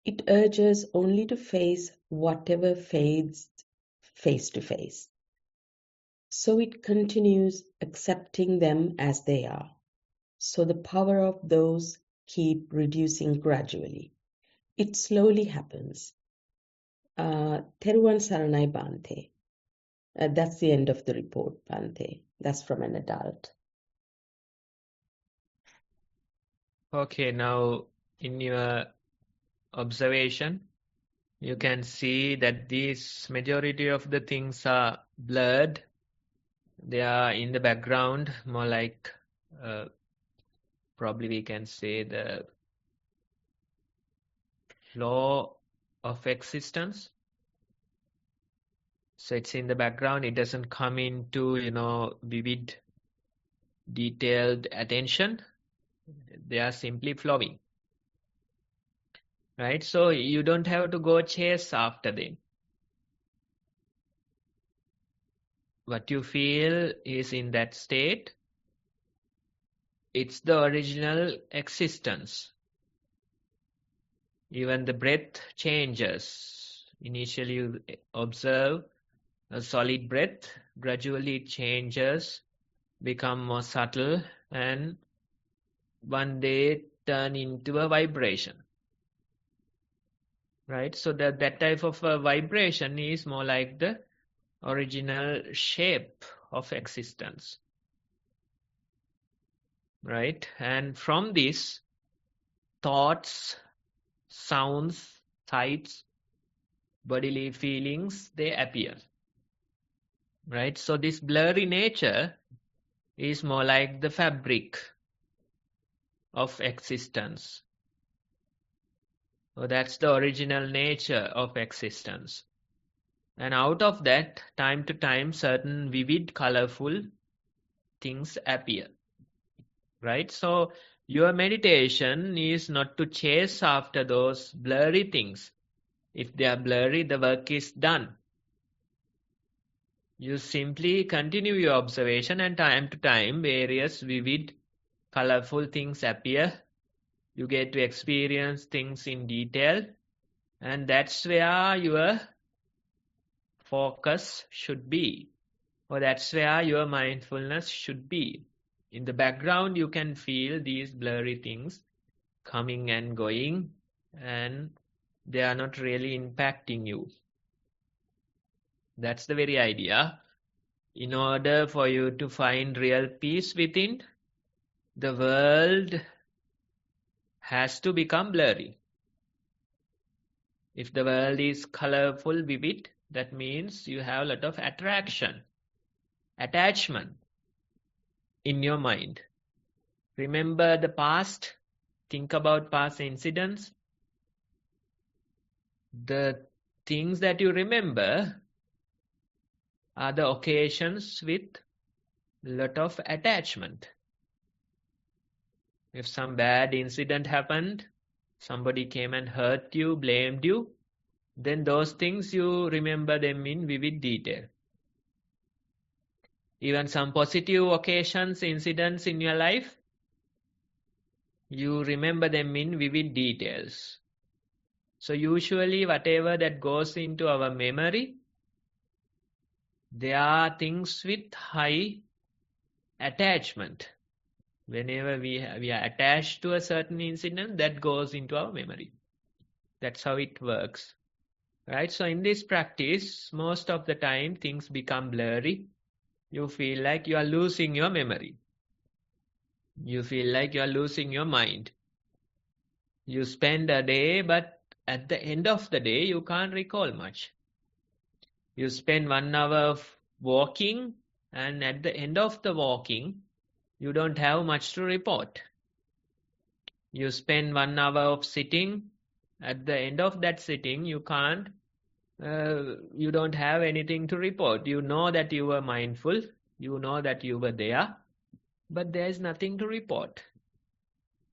[SPEAKER 3] It urges only to face whatever fades face to face. So it continues accepting them as they are. So the power of those keep reducing gradually. It slowly happens. Theruvan Saranai Bhante. That's the end of the report, Bhante. That's from an adult.
[SPEAKER 2] Okay, now in your observation, you can see that these majority of the things are blurred. They are in the background, more like probably we can say the flow of existence. So it's in the background. It doesn't come into, vivid, detailed attention. They are simply flowing. Right? So you don't have to go chase after them. What you feel is in that state. It's the original existence. Even the breath changes. Initially you observe a solid breath, gradually it changes, become more subtle, and one day turn into a vibration. Right? So that type of a vibration is more like the original shape of existence. Right? And from this, thoughts, sounds, sights, bodily feelings, they appear. Right? So this blurry nature is more like the fabric of existence. So that's the original nature of existence. And out of that, time to time, certain vivid, colorful things appear. right? So your meditation is not to chase after those blurry things. If they are blurry, the work is done. You simply continue your observation, and time to time various vivid, colorful things appear. You get to experience things in detail, and that's where your focus should be, or that's where your mindfulness should be. In the background, you can feel these blurry things coming and going, and they are not really impacting you. That's the very idea. In order for you to find real peace within, the world has to become blurry. If the world is colorful, vivid, that means you have a lot of attraction, attachment in your mind. Remember the past, think about past incidents. The things that you remember are the occasions with a lot of attachment. If some bad incident happened, somebody came and hurt you, blamed you, then those things you remember them in vivid detail. Even some positive occasions, incidents in your life, you remember them in vivid details. So usually whatever that goes into our memory, there are things with high attachment. Whenever we are attached to a certain incident, that goes into our memory. That's how it works. Right? So in this practice, most of the time things become blurry. You feel like you are losing your memory. You feel like you are losing your mind. You spend a day, but at the end of the day, you can't recall much. You spend 1 hour of walking, and at the end of the walking, you don't have much to report. You spend 1 hour of sitting. At the end of that sitting, you don't have anything to report. You know that you were mindful. You know that you were there, but there is nothing to report.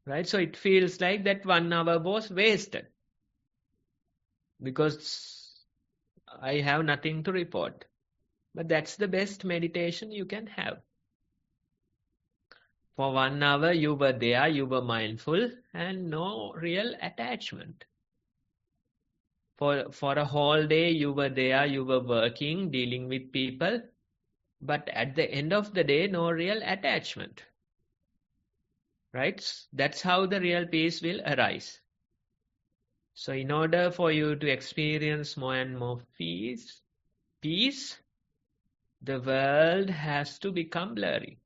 [SPEAKER 2] Right? So it feels like that 1 hour was wasted because I have nothing to report. But that's the best meditation you can have. For 1 hour, you were there, you were mindful, and no real attachment. For a whole day, you were there, you were working, dealing with people, but at the end of the day, no real attachment. Right? That's how the real peace will arise. So in order for you to experience more and more peace, the world has to become blurry.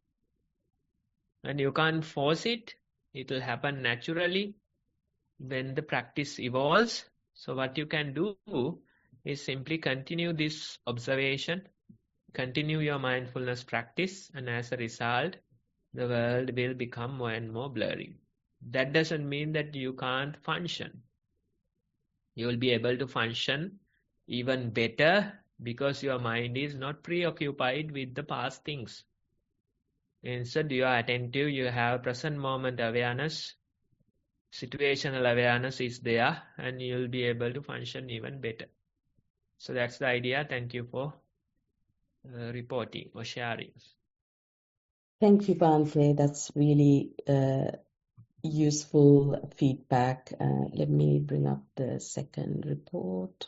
[SPEAKER 2] And you can't force it. It will happen naturally when the practice evolves. So what you can do is simply continue this observation, continue your mindfulness practice, and as a result, the world will become more and more blurry. That doesn't mean that you can't function. You will be able to function even better because your mind is not preoccupied with the past things. Instead, you are attentive, you have present moment awareness, situational awareness is there, and you'll be able to function even better. So that's the idea. Thank you for reporting or sharing.
[SPEAKER 3] Thank you, Bhante. That's really useful feedback. Let me bring up the second report.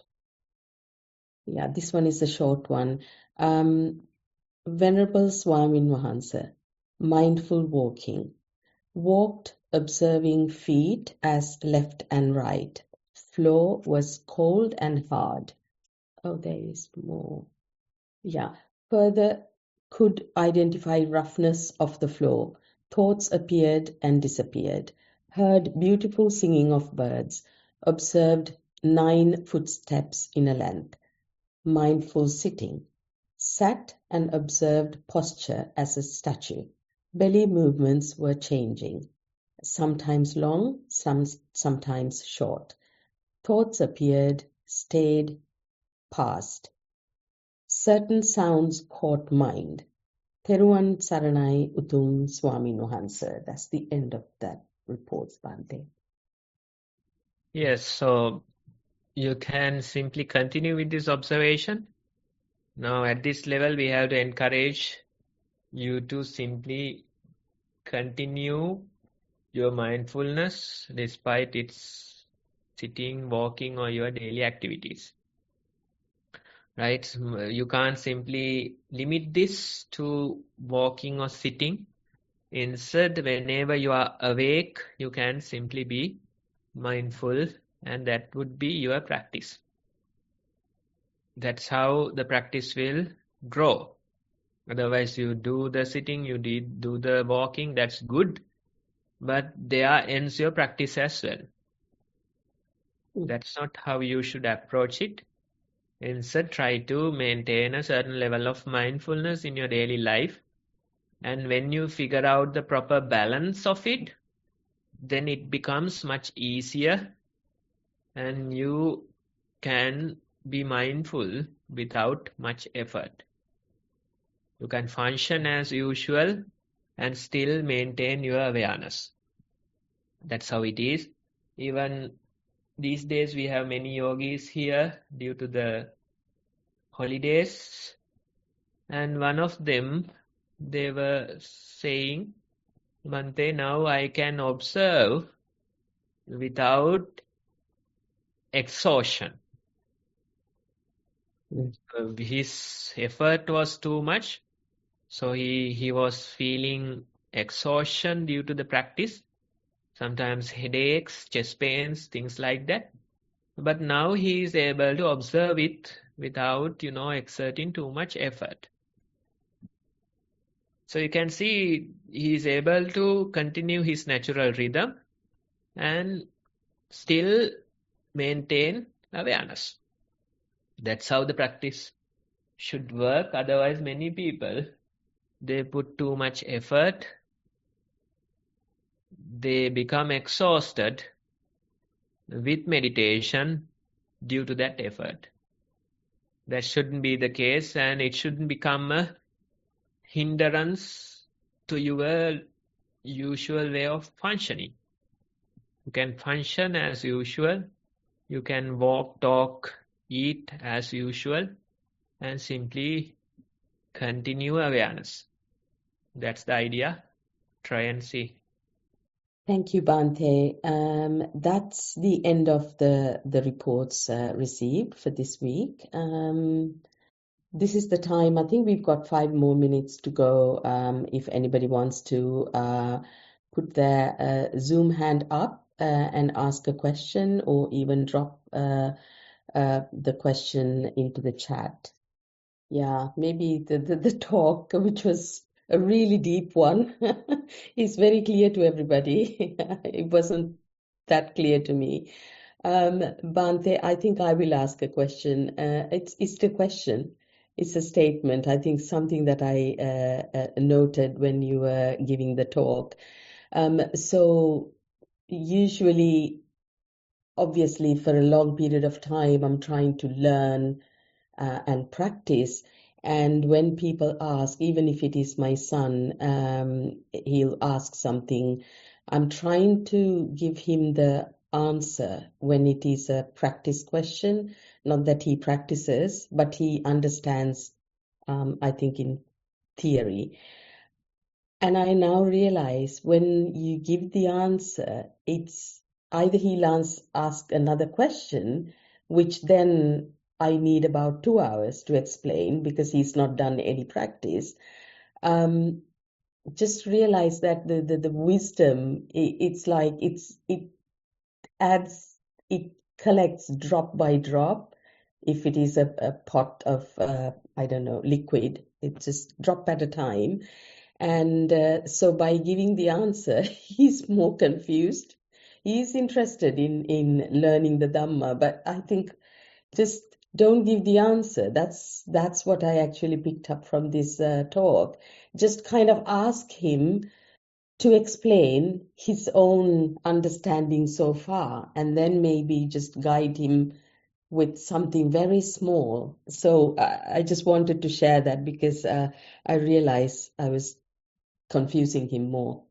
[SPEAKER 3] Yeah, this one is a short one. Venerable Swamin Wahansa, mindful walking. Walked observing feet as left and right. Floor was cold and hard. Oh, there is more. Yeah. Further, could identify roughness of the floor. Thoughts appeared and disappeared. Heard beautiful singing of birds. Observed 9 footsteps in a length. Mindful sitting. Sat and observed posture as a statue. Belly movements were changing. Sometimes long, sometimes short. Thoughts appeared, stayed, passed. Certain sounds caught mind. Theruwan Saranai Utum Swamin Wahanse. That's the end of that report, Bhante.
[SPEAKER 2] Yes, so you can simply continue with this observation. Now, at this level, we have to encourage you to simply continue your mindfulness despite its sitting, walking, or your daily activities. Right? You can't simply limit this to walking or sitting. Instead, whenever you are awake, you can simply be mindful, and that would be your practice. That's how the practice will grow. Otherwise, you do the sitting, you do the walking, that's good, but there ends your practice as well. That's not how you should approach it. Instead, try to maintain a certain level of mindfulness in your daily life. And when you figure out the proper balance of it, then it becomes much easier and you can be mindful without much effort. You can function as usual and still maintain your awareness. That's how it is. Even these days we have many yogis here due to the holidays, and one of them, they were saying, Bhante, now I can observe without exhaustion. His effort was too much, so he was feeling exhaustion due to the practice, sometimes headaches, chest pains, things like that. But now he is able to observe it without, exerting too much effort. So you can see he is able to continue his natural rhythm and still maintain awareness. That's how the practice should work. Otherwise, many people, they put too much effort. They become exhausted with meditation due to that effort. That shouldn't be the case, and it shouldn't become a hindrance to your usual way of functioning. You can function as usual. You can walk, talk, eat as usual, and simply continue awareness. That's the idea. Try and see.
[SPEAKER 3] Thank you, Bhante. That's the end of the reports received for this week. This is the time. I think we've got 5 more minutes to go. If anybody wants to put their Zoom hand up and ask a question, or even drop the question into the chat. Yeah, maybe the talk, which was a really deep one, is very clear to everybody. It wasn't that clear to me. Bhante, I think I will ask a question. It's a question. It's a statement. I think something that I noted when you were giving the talk. So usually, obviously, for a long period of time, I'm trying to learn and practice. And when people ask, even if it is my son, he'll ask something, I'm trying to give him the answer when it is a practice question. Not that he practices, but he understands, I think, in theory. And I now realize when you give the answer, it's either he'll ask another question, which then I need about 2 hours to explain because he's not done any practice. Just realize that the wisdom, it's like it collects drop by drop. If it is a pot of I don't know, liquid, it's just drop at a time. And so by giving the answer, he's more confused. He's interested in learning the Dhamma, but I think just don't give the answer. That's what I actually picked up from this talk. Just kind of ask him to explain his own understanding so far, and then maybe just guide him with something very small. So I just wanted to share that because I realized I was confusing him more.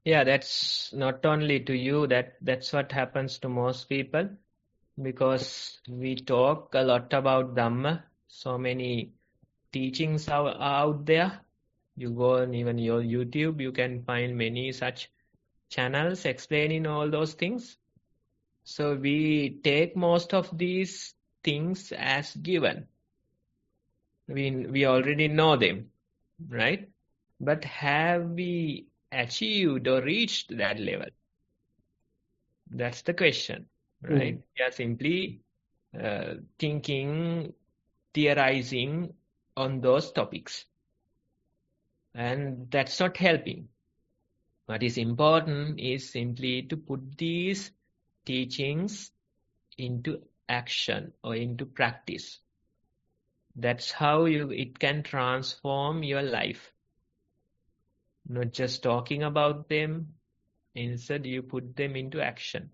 [SPEAKER 2] Yeah, that's not only to you, that's what happens to most people, because we talk a lot about Dhamma. So many teachings are out there. You go on even your YouTube, you can find many such channels explaining all those things. So we take most of these things as given. We already know them, right? But have we achieved or reached that level? That's the question, right?
[SPEAKER 3] Mm.
[SPEAKER 2] We are simply thinking, theorizing on those topics. And that's not helping. What is important is simply to put these teachings into action or into practice. That's how it can transform your life. Not just talking about them, instead you put them into action.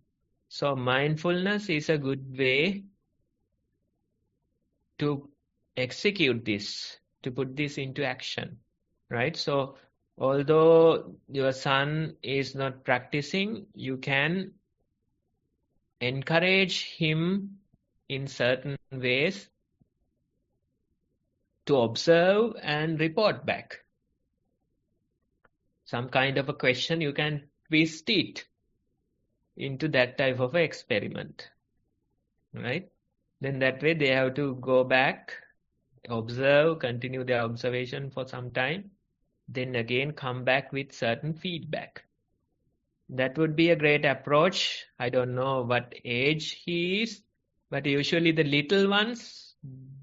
[SPEAKER 2] So mindfulness is a good way to execute this, to put this into action, right? So although your son is not practicing, you can encourage him in certain ways to observe and report back. Some kind of a question, you can twist it into that type of experiment, right? Then that way they have to go back, observe, continue their observation for some time, then again come back with certain feedback. That would be a great approach. I don't know what age he is, but usually the little ones,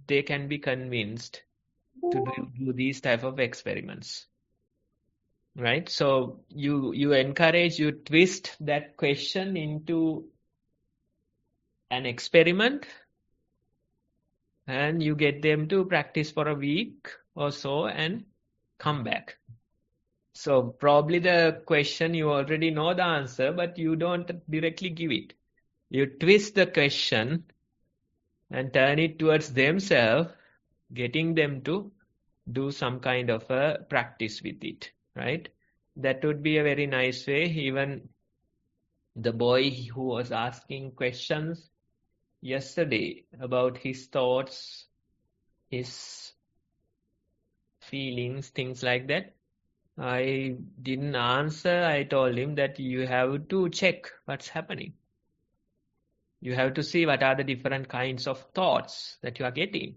[SPEAKER 2] they can be convinced to do these type of experiments, right? So you encourage, you twist that question into an experiment, and you get them to practice for a week or so and come back. So probably the question you already know the answer, but you don't directly give it. You twist the question and turn it towards themselves, getting them to do some kind of a practice with it, right? That would be a very nice way. Even the boy who was asking questions yesterday about his thoughts, his feelings, things like that, I didn't answer. I told him that you have to check what's happening. You have to see what are the different kinds of thoughts that you are getting.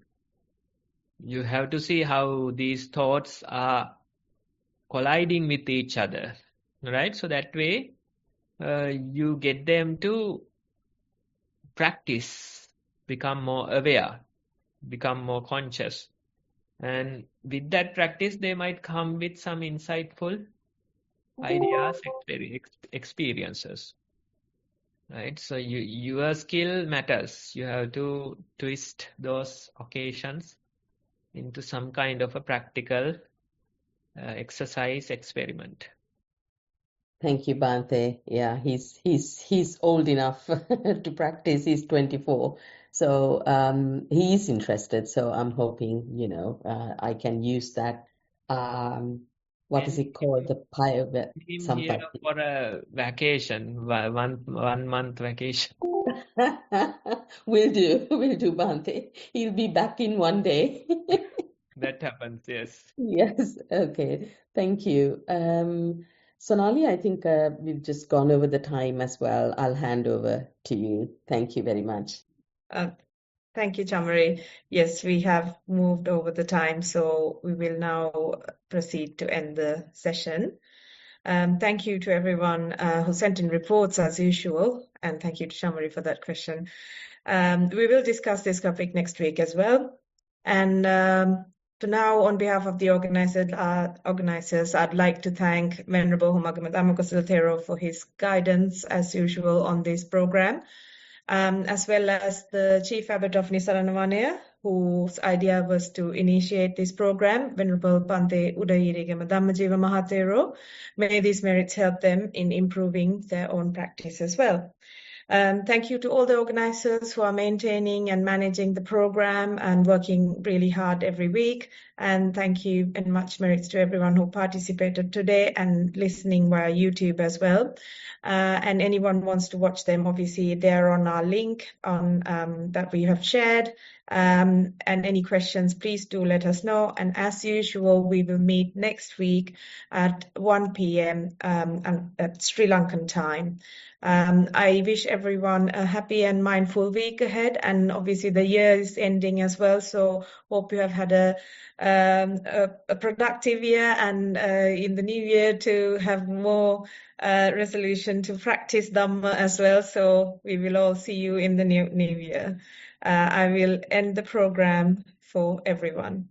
[SPEAKER 2] You have to see how these thoughts are colliding with each other, right? So that way you get them to practice, become more aware, become more conscious. And with that practice, they might come with some insightful ideas, experiences, right? So your skill matters. You have to twist those occasions into some kind of a practical exercise experiment.
[SPEAKER 3] Thank you, Bante. Yeah, he's old enough to practice. He's 24. So he is interested. So I'm hoping, I can use that. What is
[SPEAKER 2] And
[SPEAKER 3] it called? The
[SPEAKER 2] him here
[SPEAKER 3] Sampatti.
[SPEAKER 2] for a vacation, 1 month vacation.
[SPEAKER 3] Will do, Bante. He'll be back in one day.
[SPEAKER 2] That happens, yes.
[SPEAKER 3] Yes, okay. Thank you. Sonali, I think we've just gone over the time as well. I'll hand over to you. Thank you very much.
[SPEAKER 1] Thank you, Chamari. Yes, we have moved over the time, so we will now proceed to end the session. Thank you to everyone who sent in reports as usual, and thank you to Chamari for that question. We will discuss this topic next week as well. And for now, on behalf of the organizers, I'd like to thank Venerable Humagamat DhammaKusala Thero for his guidance as usual on this program. As well as the Chief Abbot of Nissarana Vanaya, whose idea was to initiate this program, Venerable Bante Udayirigama Dhammajiva Mahathero. May these merits help them in improving their own practice as well. Thank you to all the organizers who are maintaining and managing the program and working really hard every week. And thank you and much merits to everyone who participated today and listening via YouTube as well. And anyone wants to watch them, obviously they're on our link on that we have shared. And any questions, please do let us know. And as usual, we will meet next week at 1 p.m. At Sri Lankan time. I wish everyone a happy and mindful week ahead, and obviously the year is ending as well, so hope you have had a productive year, and in the new year to have more resolution to practice Dhamma as well. So we will all see you in the new year. I will end the program for everyone.